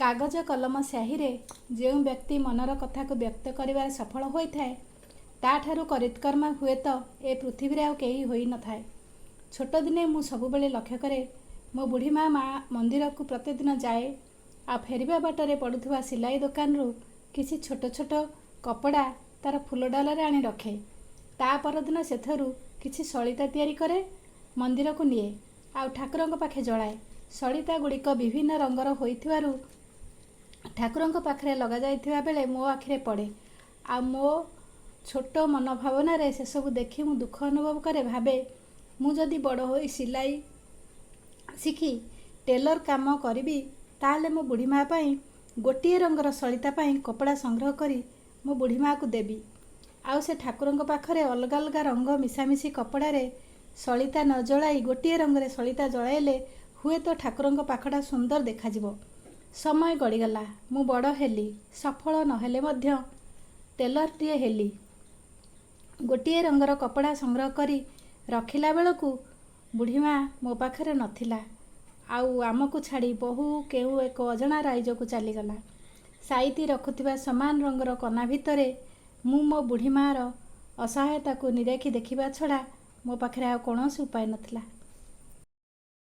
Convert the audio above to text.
कागज कलम स्याही जो व्यक्ति मनर कथा को व्यक्त कर सफल होता है ताठारू करितकर्मा हुए तो ए पृथ्वी आउ कहीं होई न थाए। छोट दिने मु सबुबले लक्ष्य करे मो बुढ़ी माँ मंदिर को प्रतिदिन जाए आ फेरिबा बाटरे पड़ुवा सिलाई दुकान रु किसी छोट छोट कपड़ा तार फूल डालरे आनी रखे। ता परदिन सेथरू किछि सलिता तैयारी करे मंदिर को निए आ ठाकुरंक पाखे जलाए। सलिता गुड़िक विभिन्न रंगर होइथिबारु ठाकुरंक पाखरे लगा जाइथिबा बेले मो आखिरे पड़े आ मो छोट मन भावना रे से सब देखि मु दुख अनुभव करे। भावे मु जदि बड़ होई सिलाई शिखी टेलर काम करी ताहले मो बुढ़ी माँ पाई गोटे रंगर सलिता पाई कपड़ा संग्रह करी मो बुढ़ी माँ को देवी। आउ से ठाकुरंक पाखरे अलग अलग रंग मिसामिशी कपड़ारे सलिता न जलाई गोटे रंगरे सलिता जलाइले हुए तो ठाकुरंक पाखटा सुंदर देखाजिबो। समय गड़ीगला मु बड़ हेली सफल नहेले मध्य टेलरटीए हेली। गोटे रंगर कपड़ा संग्रह करी रखिला बेलकू बुढ़ी माँ मो पाखरे नथिला। आउ आमको छाड़ी बहु केउ एक अजणा राइज को चलीगला। साइती रखुथिबा समान रंगर कना भितरे मु मो बुढ़ी माँ रो असहायता को निरेखी देखिबा छड़ा मो पाखरे आ कौनसी उपाय नथिला।